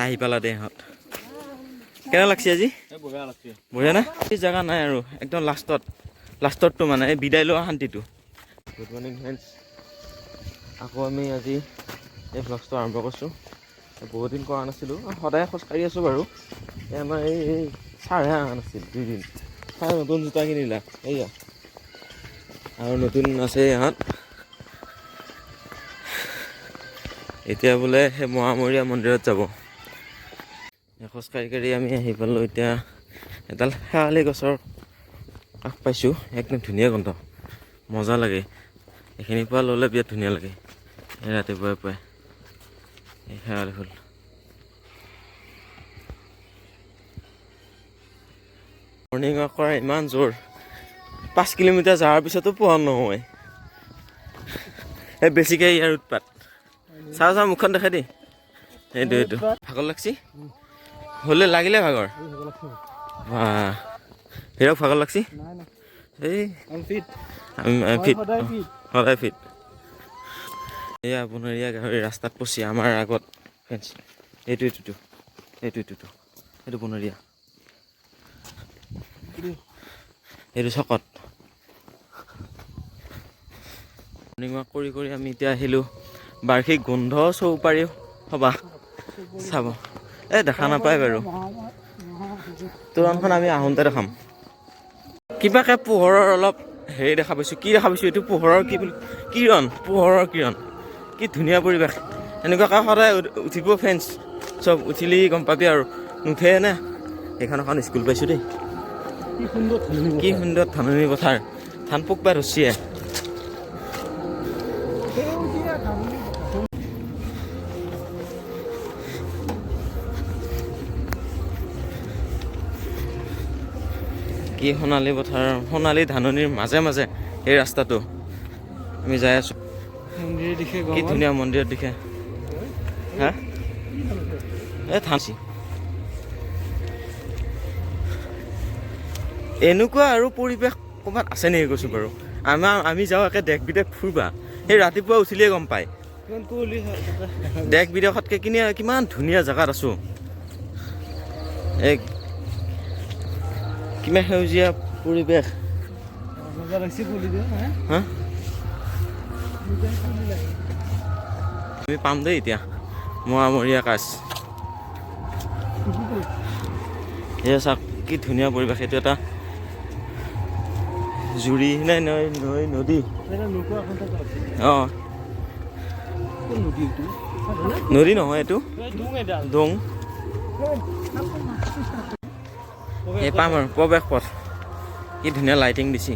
আহি পালা দে ইহঁত কেনে লাগছে আজি বঢ়িয়া না এই জেগা নাই আৰু একদম লাষ্টতটো মানে এই বিদায় লোৱা শান্তিটো গুড মৰ্ণিং ফ্ৰেণ্ডছ আকৌ আমি আজি এই ভ্লগটো আৰম্ভ কৰিছোঁ বহুত দিন কৰা নাছিলোঁ সদায় খোজকাঢ়ি আছোঁ বাৰু আমাৰ এই ছাৰহে অহা নাছিল 2 দিন ছাৰ নতুন জোতা কিনিলা এইয়া আৰু নতুন আছে ইহঁত এতিয়া বোলে সেই মহামৰীয়া মন্দিৰত যাব খোজকাঢ়ি আমি আহি পালোঁ এতিয়া এডাল শেৱালি গছৰ কাষ পাইছোঁ একদম ধুনীয়া গোন্ধ মজা লাগে এইখিনিৰ পৰা ল'লে বিৰাট ধুনীয়া লাগে এই ৰাতিপুৱাই পুৱাই এই শেৱালি ফুল মৰ্ণিং ৱাক কৰা ইমান জোৰ 5 কিলোমিটাৰ যোৱাৰ পিছতো পোহৰ নহয় এই বেছিকৈ ইয়াৰ উৎপাত চাওঁ মুখখন দেখাই দেই এইটো ভাগৰ লাগছি হ'লে লাগিলে ভাগৰ হিৰক ভাগৰ লাগছি এই ফিট সদায় ফিট এয়া বনৰীয়া গাহৰি ৰাস্তাত পচি আমাৰ আগত ফেঞ্চ এইটো বনৰীয়া এইটো চকত মৰ্ণিং ৱাক কৰি আমি এতিয়া আহিলোঁ বাৰ্ষিক গোন্ধ চৌপাৰী সভা চাব এই দেখা নাপায় বাৰু তোৰণখন আমি আহোঁতে দেখাম কিবাকে পোহৰৰ অলপ হেৰি দেখা পাইছোঁ কি দেখা পাইছোঁ এইটো পোহৰৰ কি বুলি পোহৰৰ কিৰণ কি ধুনীয়া পৰিৱেশ এনেকুৱাকৈ সদায় উঠিব ফ্ৰেণ্ডছ চব উঠিলি গম পাবি আৰু নুঠে নে সেইখন এখন স্কুল পাইছোঁ দেই কি সুন্দৰ ধাননি পথাৰ ধান পোক পাই ধৰিছে কি সোণালী পথাৰ সোণালী ধাননিৰ মাজে মাজে এই ৰাস্তাটো আমি যাই আছোঁ কি ধুনীয়া মন্দিৰৰ দিশে হা এই থাঁচি এনেকুৱা আৰু পৰিৱেশ ক'ৰবাত আছে নেকি কৈছোঁ বাৰু আমি যাওঁ একে দেশ বিদেশ ফুৰিবা সেই ৰাতিপুৱা উঠিলেই গম পায় দেশ বিদেশতকৈ কিমান ধুনীয়া জেগাত আছোঁ এক কিমান সেউজীয়া পৰিৱেশ আমি পাম দেই এতিয়া মহামৰীয়া কাজ এয়া চাওক কি ধুনীয়া পৰিৱেশ এইটো এটা জুৰি নাই নদী অঁ নদী নহয় এইটো দং এই পাম আৰু প্ৰৱেশ পথ কি ধুনীয়া লাইটিং দিছে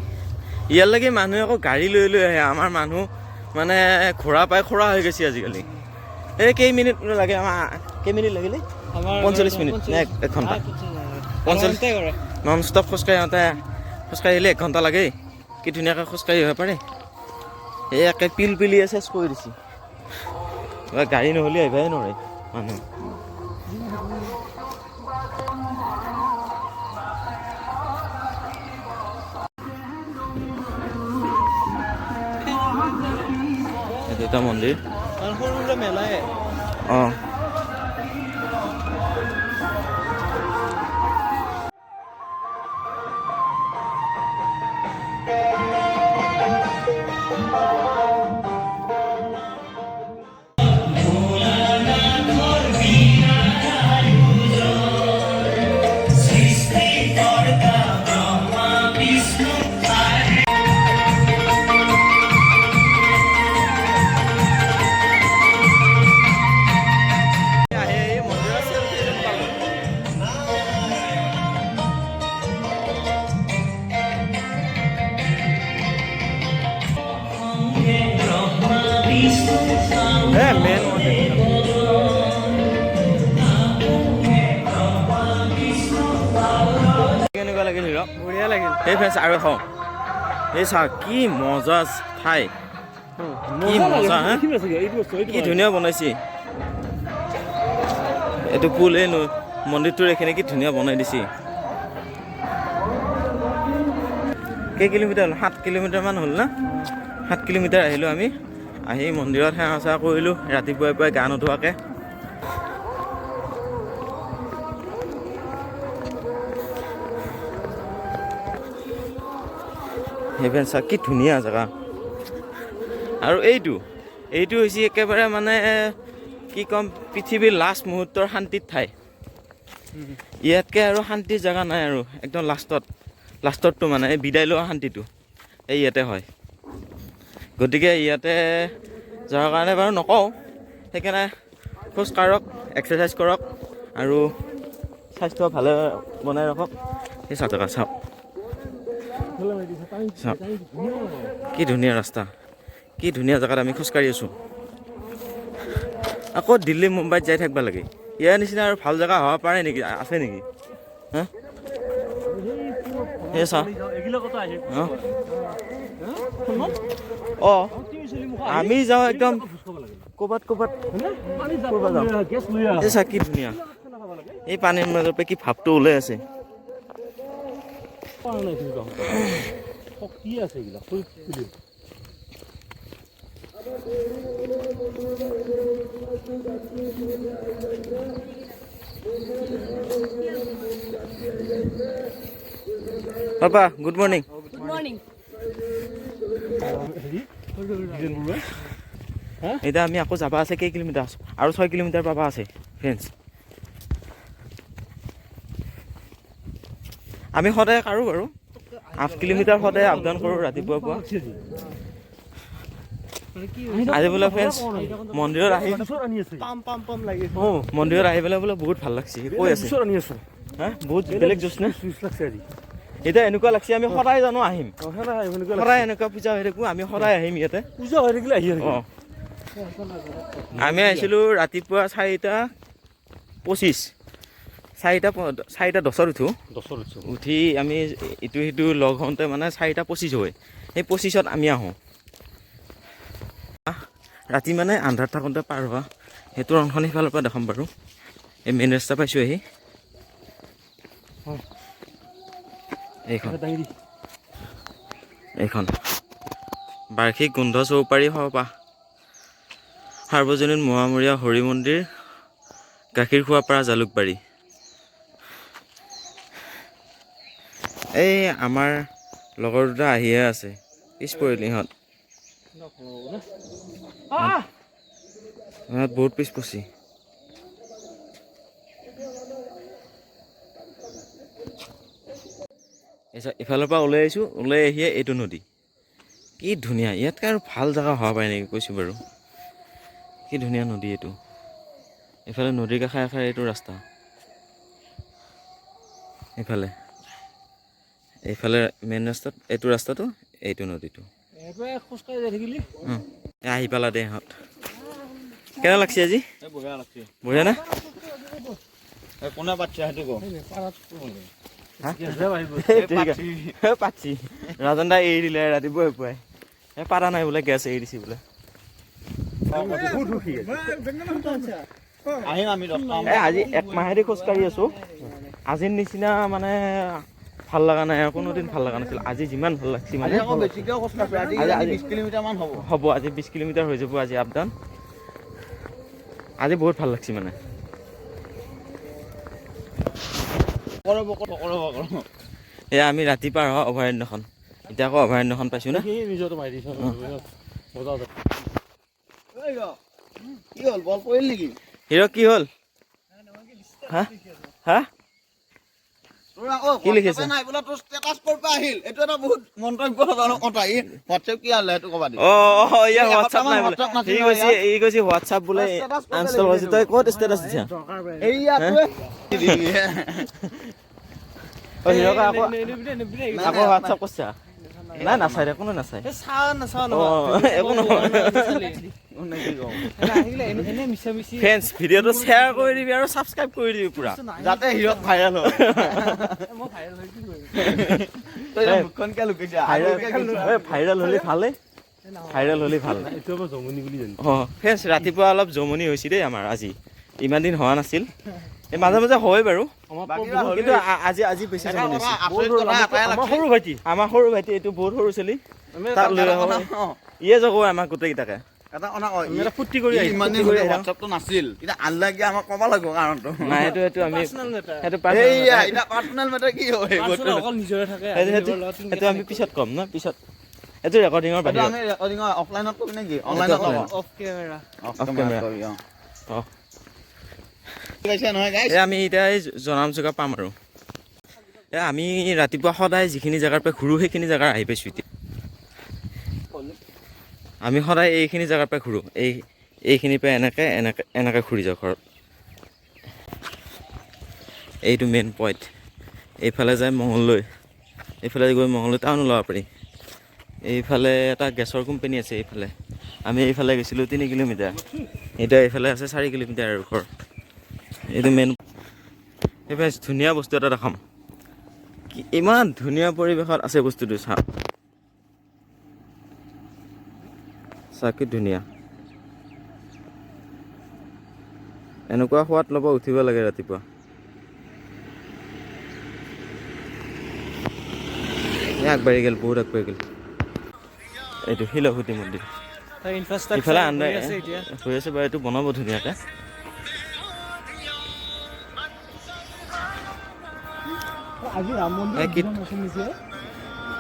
ইয়ালৈকে মানুহে আকৌ গাড়ী লৈ আহে আমাৰ মানুহ মানে ঘোঁৰা পাই খোৰা হৈ গৈছে আজিকালি এই কেইমিনিট লাগে আমাৰ কেইমিনিট লাগিলে 45 মিনিট নে 1 ঘণ্টা 45 নন ষ্টপ খোজকাঢ়িলে 1 ঘণ্টা লাগে কি ধুনীয়াকৈ খোজকাঢ়ি আহিব পাৰে এই একে পিলি চেচ কৰি দিছে গাড়ী নহ'লে আহিবই নোৱাৰে মানুহ এটা মন্দিৰ মেলাই অঁ কেনেকুৱা লাগিল বঢ়িয়া লাগিল সেই ফ্ৰেণ্ডছ আৰু খাওঁ এই চাহ কি মজা ঠাই কি মজা হা কি ধুনীয়া বনাইছে এইটো পুল এই মন্দিৰটোৰ এইখিনি কি ধুনীয়া বনাই দিছে কেই কিলোমিটাৰ হ'ল 7 কিলোমিটাৰমান হ'ল না 7 কিলোমিটাৰ আহিলোঁ আমি আহি মন্দিৰত সেৱা চেৱা কৰিলোঁ ৰাতিপুৱাই পুৱাই গা নোধোৱাকৈ হেভেন চা কি ধুনীয়া জেগা। আৰু এইটো হৈছে একেবাৰে মানে কি ক'ম পৃথিৱীৰ লাষ্ট মুহূৰ্তৰ শান্তিৰ ঠাই। ইয়াতকৈ আৰু শান্তিৰ জেগা নাই আৰু একদম লাষ্টতটো মানে এই বিদায় লোৱা শান্তিটো এই ইয়াতে হয়। গতিকে ইয়াতে যোৱাৰ কাৰণে বাৰু নকওঁ, সেইকাৰণে খোজ কাঢ়ক, এক্সাৰচাইজ কৰক আৰু স্বাস্থ্য ভালে বনাই ৰাখক। সেই জেগা চাওক কি ধুনীয়া ৰাস্তা, কি ধুনীয়া জেগাত আমি খোজকাঢ়ি আছোঁ। আকৌ দিল্লী মুম্বাইত যাই থাকিব লাগে। ইয়াৰ নিচিনা আৰু ভাল জেগা হ'ব পাৰে নেকি, আছে নেকি? হা সেই চা আমি যাওঁ একদম ক'ৰবাত যাওঁ। এই চা কি ধুনীয়া, এই পানীৰ মাজৰ পৰা কি ভাৱটো ওলাই আছে। Papa good morning. এতিয়া আমি আকৌ যাবা আছে কেই কিলোমিটাৰ আৰু 6 কিলোমিটাৰ পাবা আছে ফ্ৰেণ্ডছ। আমি সদায় কাঢ়ো বাৰু 8 কিলোমিটাৰ সদায় আপ ডাউন কৰোঁ ৰাতিপুৱা পুৱা। আজি বোলে ফ্ৰেণ্ডছ মন্দিৰত আহি পেলাই বোলে বহুত ভাল লাগছে কৈ আছে। হা বহুত বেলেগ জোচ নে এতিয়া এনেকুৱা লাগছে আমি সদায় জানো আহিম, সদায় এনেকুৱা পূজা হৈ থাকোঁ, আমি সদায় আহিম ইয়াতে পূজা হৈ থাকিলে আহি। আমি আহিছিলোঁ ৰাতিপুৱা 4:25, 4:10 উঠি আমি ইটো সিটো লগ হওঁতে মানে 4:25 হয়। সেই 25ত আমি আহোঁ। ৰাতি মানে আন্ধাৰ থাকোঁতে পাৰ হোৱা সেইটো অংশখন সিফালৰ পৰা দেখাম বাৰু। এই মেইন ৰাস্তা পাইছোঁ আহি। এইখন বাৰ্ষিক গোন্ধ চৌপাৰী সভা, সাৰ্বজনীন মহামৰীয়া হৰি মন্দিৰ, গাখীৰ খোৱাপাৰা জালুকবাৰী। এই আমাৰ লগৰ দুটা আহিয়ে আছে, পিছ পৰিল ইহঁত বহুত পিছ পৰিছে। ইফালৰ পৰা ওলাই আহিছোঁ, ওলাই আহিয়ে এইটো নদী কি ধুনীয়া। ইয়াতকৈ আৰু ভাল জেগা হ'ব পাৰে নেকি কৈছোঁ বাৰু। কি ধুনীয়া নদী এইটো। এইফালে নদীৰ কাষে কাষে এইটো ৰাস্তা, এইফালে মেইন ৰাস্তাত এইটো ৰাস্তাটো, এইটো নদীটো। আহি পালা দে ইহঁত। কেনে লাগছে আজি? বঢ়িয়া না? কোনে পাতিছে সেইটো কওঁ। পাতিছি ৰাজন দা এৰি দিলে ৰাতিপুৱাই পুৱাই। পাৰা নাই বোলে, গেছ এৰি দিছে বোলে। আজি 1 মাহেদি খোজকাঢ়ি আছোঁ। আজিৰ নিচিনা মানে ভাল লগা নাই আৰু কোনোদিন ভাল লগা নাছিল। আজি যিমান ভাল লাগছে মানে হ'ব, আজি 20 কিলোমিটাৰ হৈ যাব আজি আপ ডাউন। আজি বহুত ভাল লাগছে মানে। এয়া আমি ৰাতি পাৰ হোৱা অভয়াৰণ্যখন, এতিয়া আকৌ অভয়াৰণ্যখন পাইছোঁ না। হিৰ কি হ'ল? হা হা কি লিখিছে? হোৱাটছআপ বোলে আনষ্টল হৈছে। তই ক'ত ষ্টেটাছ দিছা? আকৌ হোৱাটছআপ কৰিছা? নাই নাচাই দে, কোনো নাচাই। ফ্ৰেণ্ডছ ভিডিঅ'টো শ্বেয়াৰ কৰি দিবি আৰু ছাবস্ক্ৰাইব কৰি দিবি পুৰা, যাতে হিৰক ভাইৰেল হয়। ভাইৰেল হ'লে ভালে, ভাইৰেল হ'লে ভাল। অঁ ফ্ৰেণ্ডছ ৰাতিপুৱা অলপ জমনি হৈছে দেই আমাৰ আজি, ইমান দিন হোৱা নাছিল। এই মাজে মাজে হয় বাৰু, কিন্তু আজি বেছি জমনি হৈছে। আমাৰ সৰু ভাইটি এইটো বহুত সৰু ছোৱালী, তাক লৈ ইয়ে জগো আমাক গোটেইকেইটাকে ফূৰ্তি কৰি হোৱাটছআপটো নাছিল। এতিয়া আনলাগে আমাক ক'ব লাগিব কাৰণটো। নাই সেইটো আমি সেইটো আমি পিছত ক'ম ন, পিছত এইটো ৰেকৰ্ডিঙৰ এইটো বাহিৰত আমি ৰেকৰ্ডিং অফলাইনত কৰিম নেকি অনলাইনত offline। অফ কেমেৰা কৰি অঁ পাইছে নহয় গাইছ আমি এতিয়া এই জনাম জেগা পাম আৰু আমি ৰাতিপুৱা সদায় যিখিনি জেগাৰ পৰা ঘূৰোঁ সেইখিনি জেগাৰ আহি পাইছোঁ এতিয়া আমি সদায় এইখিনি জেগাৰ পৰা ঘূৰোঁ এইখিনিৰ পৰা এনেকৈ ঘূৰি যাওঁ ঘৰত এইটো মেইন পইণ্ট এইফালে যায় মঙললৈ এইফালে গৈ মঙললৈ টাউন ওলাব পাৰি এইফালে এটা গেছৰ কোম্পানী আছে এইফালে আমি এইফালে গৈছিলোঁ 3 কিলোমিটাৰ এতিয়া এইফালে আছে 4 কিলোমিটাৰ আৰু ঘৰ এইটো মেইন এইফালে ধুনীয়া বস্তু এটা দেখাম কি ইমান ধুনীয়া পৰিৱেশত আছে বস্তুটো কি ধুনীয়া এনেকুৱা সোৱাদ ল'ব উঠিব লাগে ৰাতিপুৱা আগবাঢ়ি গ'ল বহুত আগবাঢ়ি গ'ল এইটো শিলসুতি মন্দিৰ ইফালে আন্দাৰ হৈ আছে বাৰু এইটো বনাব ধুনীয়াকৈ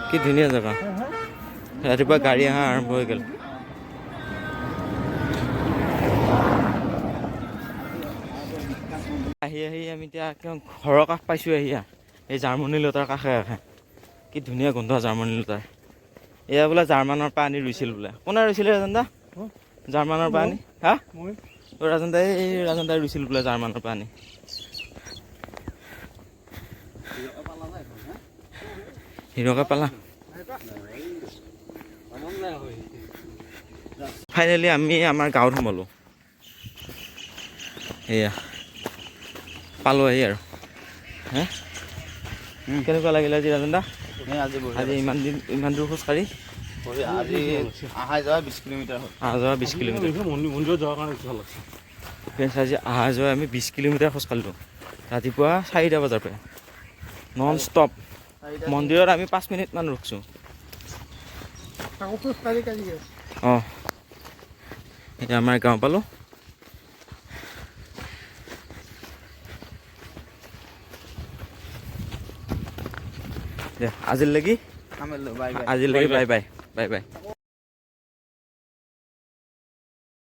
কি ধুনীয়া জেগা ৰাতিপুৱা গাড়ী অহা আৰম্ভ হৈ গ'ল আহি আমি এতিয়া একদম ঘৰৰ কাষ পাইছোঁ এই জাৰ্মনী লতাৰ কাষে কি ধুনীয়া গোন্ধ জাৰ্মনী লতাৰ এয়া বোলে জাৰ্মানৰ পৰা আনি ৰুইছিল বোলে কোনে ৰুইছিলে ৰাজন দা জাৰ্মানৰ পৰা আনি হা ৰাজন দাই ৰুইছিল বোলে জাৰ্মানৰ পৰা আনি হিৰকে পালা ফাইনেলি আমি আমাৰ গাঁৱত সোমালোঁ সেয়া পালোঁ আৰু হে কেনেকুৱা লাগিলে আজি ৰাজন দা আজি ইমান দূৰ খোজকাঢ়ি আজি অহা যোৱা 20 কিলোমিটাৰ মন্দিৰত যোৱাৰ কাৰণে ভাল লাগছে আজি অহা যোৱা আমি 20 কিলোমিটাৰ খোজকাঢ়িলোঁ ৰাতিপুৱা 4টা বজাৰ পৰা নন ষ্টপ মন্দিৰত আমি 5 মিনিটমান ৰখছোঁ অঁ এতিয়া আমাৰ গাঁও পালোঁ আজিলৈকে বাই বাই